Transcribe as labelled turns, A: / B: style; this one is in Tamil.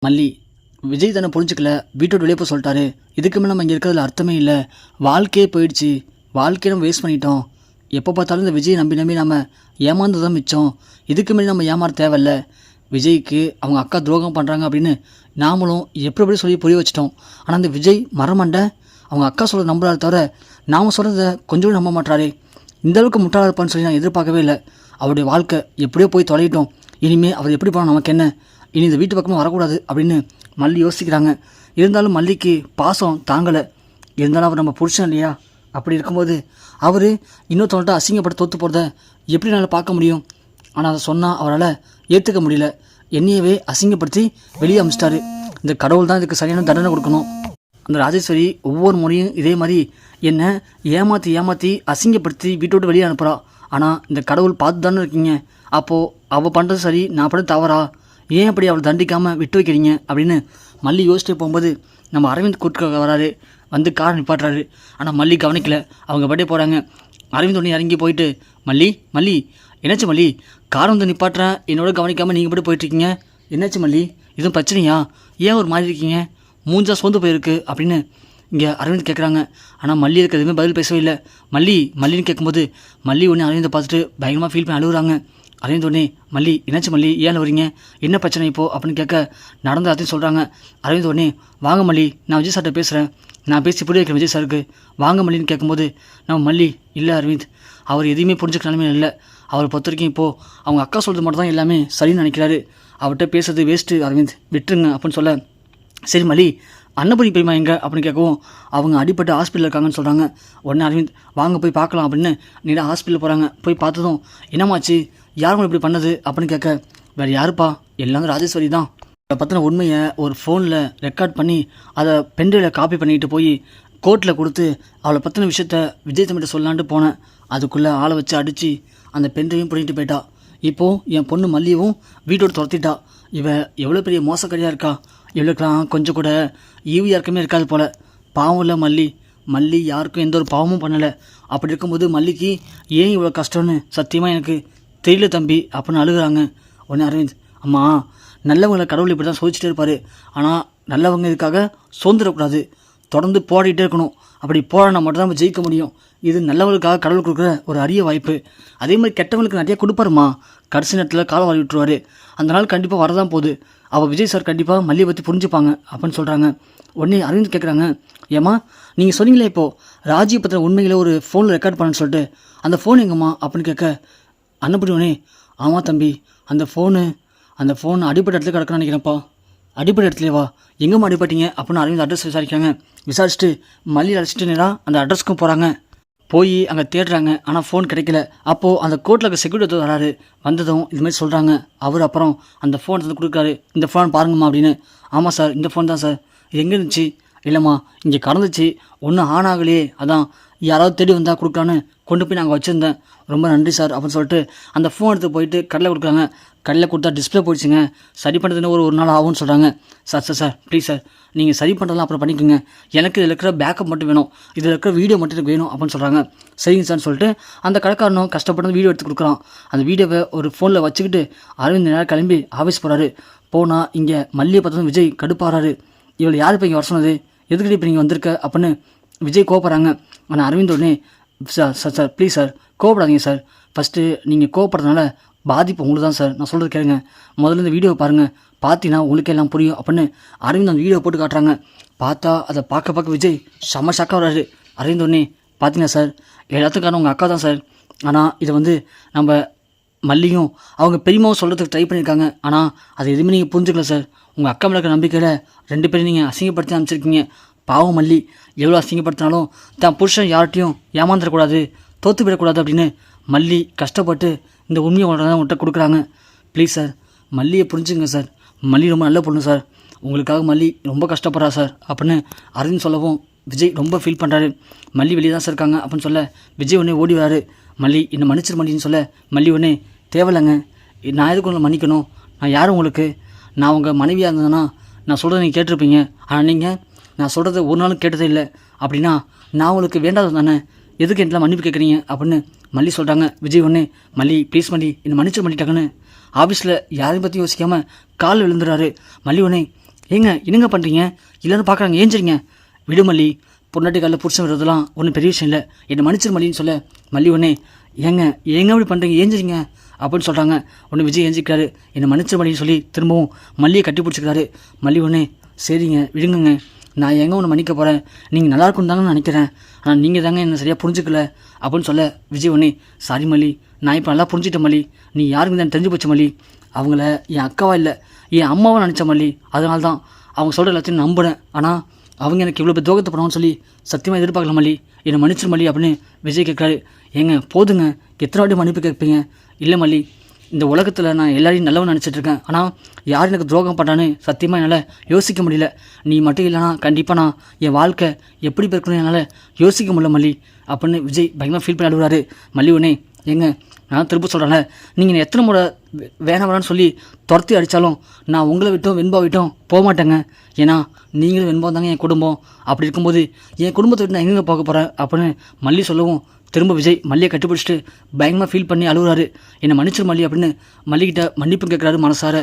A: மல்லி, விஜய் தானே புரிஞ்சுக்கல, வீட்டோட வெளியே போய் சொல்லிட்டாரு. இதுக்கு மேலே நம்ம இங்கே இருக்கிறதுல அர்த்தமே இல்லை. வாழ்க்கையே போயிடுச்சு, வாழ்க்கையை நம்ம வேஸ்ட் பண்ணிட்டோம். எப்போ பார்த்தாலும் இந்த விஜய் நம்பி நம்பி நம்ம ஏமாந்து தான் மிச்சம். இதுக்கு மேலே நம்ம ஏமாற தேவையில்ல. விஜய்க்கு அவங்க அக்கா துரோகம் பண்ணுறாங்க அப்படின்னு நாமளும் எப்படி சொல்லி புரிய வச்சிட்டோம். ஆனால் அந்த விஜய் மரமண்டை அவங்க அக்கா சொல்கிறத நம்புறாரு தவிர நாம் சொல்கிறத கொஞ்சம் நம்ப மாட்டாரே. இந்த அளவுக்கு முட்டாளாக இருப்பான்னு சொல்லி நான் எதிர்பார்க்கவே இல்லை. அவருடைய வாழ்க்கை எப்படியோ போய் தொலையிட்டோம். இனிமேல் அவர் எப்படி போனால் நமக்கு என்ன, இனி இந்த வீட்டு பக்கமும் வரக்கூடாது அப்படின்னு மல்லி யோசிக்கிறாங்க. இருந்தாலும் மல்லிக்கு பாசம் தாங்கலை. இருந்தாலும் அவர் நம்ம புருஷன் இல்லையா? அப்படி இருக்கும்போது அவர் இன்னொருத்தவங்கள்ட்ட அசிங்கப்பட்டு தோற்று போகிறத எப்படி என்னால் பார்க்க முடியும்? ஆனால் அதை சொன்னால் அவரால் ஏற்றுக்க முடியல. என்னையவே அசிங்கப்படுத்தி வெளியே அமிச்சிட்டாரு. இந்த கடவுள் தான் இதுக்கு சரியான தண்டனை கொடுக்கணும். அந்த ராஜேஸ்வரி ஒவ்வொரு முறையும் இதே மாதிரி என்னை ஏமாற்றி அசிங்கப்படுத்தி வீட்டை விட்டு வெளியே அனுப்புகிறா. ஆனால் இந்த கடவுள் பார்த்து தானே இருக்கீங்க. அப்போது அவள் பண்ணுறது சரி, நான் பண்ணுறது தவறா? ஏன் அப்படி அவளை தண்டிக்காமல் விட்டு வைக்கிறீங்க அப்படின்னு மல்லி யோசிச்சுட்டு போகும்போது நம்ம அரவிந்த் கூட்டுக்க வராரு. வந்து கார் நிப்பாட்டுறாரு. ஆனால் மல்லி கவனிக்கல. அவங்க பட்டே போகிறாங்க. அரவிந்த் ஒன்று இறங்கி போயிட்டு, மல்லி என்னாச்சு மல்லி, கார் வந்து நிப்பாட்டுறேன், என்னோட கவனிக்காமல் நீங்கள் பட்டு போயிட்டுருக்கீங்க, என்னாச்சு மல்லி, எதுவும் பிரச்சனையா, ஏன் ஒரு மாதிரி இருக்கீங்க, மூஞ்சா சோர்ந்து போயிருக்கு அப்படின்னு இங்கே அரவிந்த் கேட்குறாங்க. ஆனால் மல்லி இருக்க எதுவுமே பதில் பேசவே இல்லை. மல்லின்னு கேட்கும்போது மல்லி ஒன்று அரவிந்தை பார்த்துட்டு பயங்கரமாக ஃபீல் பண்ணி அழுகுறாங்க. அரவிந்த் ஒன்று, மல்லி என்னாச்சு மல்லி, ஏன் வரீங்க, என்ன பிரச்சனை இப்போது அப்படின்னு கேட்க நடந்த அதையும் சொல்கிறாங்க. அரவிந்த் ஒன்று, வாங்க மல்லி, நான் விஜய் சார்கிட்ட பேசுகிறேன், நான் பேசி புரிய வைக்கிறேன் விஜய் சாருக்கு, வாங்க மல்லின்னு கேட்கும்போது நம்ம மல்லி, இல்லை அரவிந்த், அவர் எதையுமே புரிஞ்சுக்க நிலைமை இல்லை. அவரை பொறுத்த வரைக்கும் இப்போது அவங்க அக்கா சொல்கிறது மட்டும் தான் எல்லாமே சரின்னு நினைக்கிறாரு. அவர்கிட்ட பேசுறது வேஸ்ட்டு அரவிந்த், விட்டுருங்க அப்படின்னு சொல்ல, சரி மல்லி, அன்னபுரி பெரியமா எங்கே அப்படின்னு கேட்கவும் அவங்க அடிப்பட்டு ஹாஸ்பிட்டலில் இருக்காங்கன்னு சொல்கிறாங்க. உடனே அரவிந்த், வாங்க போய் பார்க்கலாம் அப்படின்னு நீடா ஹாஸ்பிட்டலில் போகிறாங்க. போய் பார்த்ததும் என்னமாச்சு, யாரும் இப்படி பண்ணது அப்படின்னு கேட்க, வேறு யாருப்பா, எல்லாமே ராஜேஸ்வரி தான். அதை பற்றின உண்மையை ஒரு ஃபோனில் ரெக்கார்ட் பண்ணி அதை பென்ட்ரைவில் காப்பி பண்ணிட்டு போய் கோர்ட்டில் கொடுத்து அவளை பற்றின விஷயத்த விஜய் தம்பிட்ட சொல்லலான்ட்டு போனேன். அதுக்குள்ளே ஆளை வச்சு அடித்து அந்த பென்ட்ரைவையும் பண்ணிட்டு போயிட்டா. இப்போது என் பொண்ணு மல்லியவும் வீட்டோடு துரத்திட்டா. இவள் எவ்வளோ பெரிய மோசக்கடியாக இருக்கா. இவளுக்கெல்லாம் கொஞ்சம் கூட ஈவியாக இருக்கமே இருக்காது போல். பாவம் இல்லை மல்லி யாருக்கும் எந்த ஒரு பாவமும் பண்ணலை. அப்படி இருக்கும்போது மல்லிக்கு ஏன் இவ்வளோ கஷ்டம்னு சத்தியமாக எனக்கு தெரியல தம்பி அப்படின்னு அழுகுறாங்க. உடனே அரவிந்த், அம்மா, நல்லவங்களை கடவுள் இப்படி தான் சோதிச்சுட்டே இருப்பார். ஆனால் நல்லவங்க இதுக்காக சோர்ந்துடக்கூடாது, தொடர்ந்து போராடிட்டே இருக்கணும். அப்படி போராடினா மட்டும் தான் நம்ம ஜெயிக்க முடியும். இது நல்லவங்களுக்காக கடவுள் கொடுக்குற ஒரு அரிய வாய்ப்பு. அதே மாதிரி கெட்டவங்களுக்கு நிறையா கொடுப்பாருமா, கடைசி நேரத்தில் காலை வாரி விட்டுருவார். அந்த நாள் கண்டிப்பாக வரதான் போகுது. அவள் விஜய் சார் கண்டிப்பாக மல்லியை பற்றி புரிஞ்சுப்பாங்க அப்படின்னு சொல்கிறாங்க. உடனே அரவிந்த் கேட்குறாங்க, ஏம்மா நீங்கள் சொன்னீங்களே இப்போது ராஜியை பற்றின உண்மைகளை ஒரு ஃபோனில் ரெக்கார்ட் பண்ணணுன்னு சொல்லிட்டு, அந்த ஃபோன் எங்கம்மா அப்படின்னு கேட்க, அனுப்பிடுவனே, ஆமாம் தம்பி, அந்த ஃபோன் அடிப்பட்ட இடத்துல கிடக்குன்னு நினைக்கிறேன்ப்பா. அடிப்பட்ட இடத்துலேவா, எங்கேம்மா அடிப்பட்டீங்க அப்படின்னு அரவிந்த் அட்ரஸ் விசாரிக்கிறாங்க. விசாரிச்சுட்டு மல்லி அழைச்சிட்டு நேராக அந்த அட்ரஸ்க்கும் போகிறாங்க. போய் அங்கே தேடுறாங்க. ஆனால் ஃபோன் கிடைக்கல. அப்போது அந்த கோர்ட்டில் இருக்க செக்யூரிட்டி வராரு. வந்ததும் இதுமாதிரி சொல்கிறாங்க. அவர் அப்புறம் அந்த ஃபோன் எடுத்து கொடுக்குறாரு. இந்த ஃபோன் பாருங்கம்மா அப்படின்னு. ஆமாம் சார், இந்த ஃபோன் தான் சார். இது எங்கே இருந்துச்சு? இல்லைம்மா, இங்கே கடந்துச்சு, ஒன்றும் ஆன் ஆகலையே, அதான் யாராவது தேடி வந்தால் கொடுக்கலான்னு கொண்டு போய் நாங்கள் வச்சுருந்தேன், ரொம்ப நன்றி சார் அப்படின்னு சொல்லிட்டு அந்த ஃபோன் எடுத்து போயிட்டு கடையில் கொடுக்குறாங்க. கடையில் கொடுத்தா டிஸ்பிளே போயிடுச்சுங்க, சரி பண்ணுறதுன்னு ஒரு நாள் ஆகும்னு சொல்கிறாங்க. சார் ப்ளீஸ் சார், நீங்கள் சரி பண்ணுறதுலாம் அப்புறம் பண்ணிக்கோங்க, எனக்கு இதில் இருக்கிற பேக்கப் மட்டும் வேணும், இதில் இருக்கிற வீடியோ மட்டும் எனக்கு வேணும் அப்படின்னு சொல்கிறாங்க. சரிங்க சார்னு சொல்லிட்டு அந்த கடைக்காரனும் கஷ்டப்பட்டு வீடியோ எடுத்து கொடுக்குறான். அந்த வீடியோவை ஒரு ஃபோனில் வச்சுக்கிட்டு அரவிந்த் நேரம் கிளம்பி ஆஃபீஸ் போகிறாரு. போனால் இங்கே மல்லியை பார்த்ததும் விஜய் கடுப்பாகிறாரு. இவள் யார் இப்போ இங்கே வர சொன்னது, எதுக்கிட்ட இப்போ நீங்கள் வந்திருக்க அப்படின்னு விஜய் கோவப்படுறாங்க. ஆனால் அரவிந்த் உடனே, சார் ப்ளீஸ் சார், கோவப்படாதீங்க சார், ஃபஸ்ட்டு நீங்கள் கோவப்படுறதுனால பாதிப்பு உங்களுக்கு தான் சார், நான் சொல்கிறது கேளுங்க, முதல்ல இந்த வீடியோவை பாருங்கள், பார்த்தீங்கன்னா உங்களுக்கு எல்லாம் புரியும் அப்படின்னு அரவிந்த் அந்த வீடியோ போட்டு காட்டுறாங்க. பார்த்தா அதை பார்க்க விஜய் செம்ம ஷாக்காக வர்றாரு. அரவிந்த் உடனே, பார்த்தீங்கன்னா சார், எல்லாத்துக்கான உங்கள் அக்கா தான் சார், ஆனால் இதை நம்ம மல்லியும் அவங்க பெரியமாவும் சொல்கிறதுக்கு ட்ரை பண்ணியிருக்காங்க. ஆனால் அது எதுவுமே நீங்கள் புரிஞ்சுக்கல சார். உங்கள் அக்கா மேலே இருக்க நம்பிக்கையில் 2 பேரும் நீங்கள் அசிங்கப்படுத்தி அனுப்பிச்சிருக்கீங்க. பாவம் மல்லி எவ்வளோ அசிங்கப்படுத்தினாலும் தான் புருஷன் யார்கிட்டையும் ஏமாந்துடக்கூடாது, தோற்று விடக்கூடாது அப்படின்னு மல்லி கஷ்டப்பட்டு இந்த உண்மையை உங்கள்கிட்ட கொடுக்குறாங்க. ப்ளீஸ் சார், மல்லியை புரிஞ்சுங்க சார், மல்லி ரொம்ப நல்ல பொண்ணு சார், உங்களுக்காக மல்லி ரொம்ப கஷ்டப்படுறா சார் அப்படின்னு அரவிந்த் சொல்லவும் விஜய் ரொம்ப ஃபீல் பண்ணுறாரு. மல்லி வெளியே தான் சார் இருக்காங்க அப்படின்னு சொல்ல விஜய் உடனே ஓடி வராரு. மல்லி என்னை மன்னிச்சிரு மல்லின்னு சொல்ல மல்லி உடனே, தேவையில்லைங்க, நான் எதுக்கு உங்களை மன்னிக்கணும், நான் யார் உங்களுக்கு, நான் உங்கள் மனைவியாக இருந்ததுன்னா நான் சொல்கிறத நீங்கள் கேட்டிருப்பீங்க, ஆனால் நீங்கள் நான் சொல்கிறத ஒரு நாளும் கேட்டதே இல்லை, அப்படின்னா நான் உங்களுக்கு வேண்டாதது தானே, எதுக்கு என்கிட்ட மன்னிப்பு கேட்குறீங்க அப்படின்னு மல்லி சொல்கிறாங்க. விஜய் ஒன்று, மல்லி ப்ளீஸ் மல்லி என்னை மன்னிச்சு பண்ணிட்டாங்கன்னு ஆஃபீஸில் யாரையும் பற்றி யோசிக்காமல் கால் விழுந்துறாரு. மல்லி ஒன்று, ஏங்க என்னங்க பண்ணுறீங்க? எல்லாரும் பார்க்குறாங்க, ஏஞ்சிரிங்க. விடு மல்லி, பொண்டாட்டி காலில் புருஷன் விடுறதுலாம் ஒன்றும் பெரிய விஷயம் இல்லை, என்னை மன்னிச்சிரு மல்லின்னு சொல்ல மல்லி ஒன்னே ஏங்க அப்படி பண்ணுறீங்க, ஏஞ்சிரிங்க அப்படின்னு சொல்கிறாங்க. ஒன்று விஜய் ஏஞ்சிக்கிறாரு. என்னை மன்னிச்சிரு மல்லின்னு சொல்லி திரும்பவும் மல்லியை கட்டி பிடிச்சிக்கிறாரு. மல்லி ஒன்னே சரிங்க விடுங்கங்க, நான் எங்கே ஒன்று மன்னிக்க போகிறேன், நீங்கள் நல்லா இருக்குன்னு தாங்க நினைக்கிறேன், ஆனால் நீங்கள் தாங்க என்னை சரியாக புரிஞ்சுக்கல அப்படின்னு சொல்ல விஜய் ஒன்னே சாரி மல்லி, நான் இப்போ நல்லா புரிஞ்சுட்டேன் மல்லி, நீ யாருக்கு தான் தெரிஞ்சு போச்சு மல்லி, அவங்கள என் அக்காவா இல்லை என் அம்மாவை நினச்ச மல்லி, அதனால தான் அவங்க சொல்கிற எல்லாத்தையும் நம்புகிறேன், ஆனால் அவங்க எனக்கு இவ்வளோ பேர் துரோகத்தை பண்ணுவான்னு சொல்லி சத்தியமாக எதிர்பார்க்கல மல்லி, என்னை மன்னிச்சிரு மல்லி அப்படின்னு விஜய் கேட்குறாரு. ஏங்க போதுங்க, எத்தனை வாட்டி மன்னிப்பு கேட்பீங்க? இல்லை மல்லி, இந்த உலகத்தில் நான் எல்லாரையும் நல்லவன் நினச்சிட்ருக்கேன், ஆனால் யார் எனக்கு துரோகம் பண்ணுறான்னு சத்தியமாக என்னால் யோசிக்க முடியல, நீ மட்டும் இல்லைனா கண்டிப்பாக நான் என் வாழ்க்கை எப்படி இருக்கணும்னு என்னால் யோசிக்க முடியல மல்லி அப்படின்னு விஜய் பயங்கரமாக ஃபீல் பண்ணி அழுகுறாரு. மல்லி ஒன்னே ஏங்க நான் திரும்ப சொல்கிறேன்ல, நீங்கள் எத்தனை முறை வேணான்னு சொல்லி துரத்தி அடித்தாலும் நான் உங்களை விட்டும் வெண்பா விட்டும் போக மாட்டேங்க, ஏன்னா நீங்களும் வெண்பா தாங்க என் குடும்பம், அப்படி இருக்கும்போது என் குடும்பத்தை விட்டு நான் எங்கே போக போகிறேன் அப்படின்னு மல்லி சொல்லவும் திரும்ப விஜய் மல்லியை கட்டிப்பிடிச்சிட்டு பயங்கரமாக ஃபீல் பண்ணி அழுகுறாரு. என்னை மன்னிச்சிரு மல்லி அப்படின்னு மல்லிகிட்ட மன்னிப்பு கேட்குறாரு மனசார.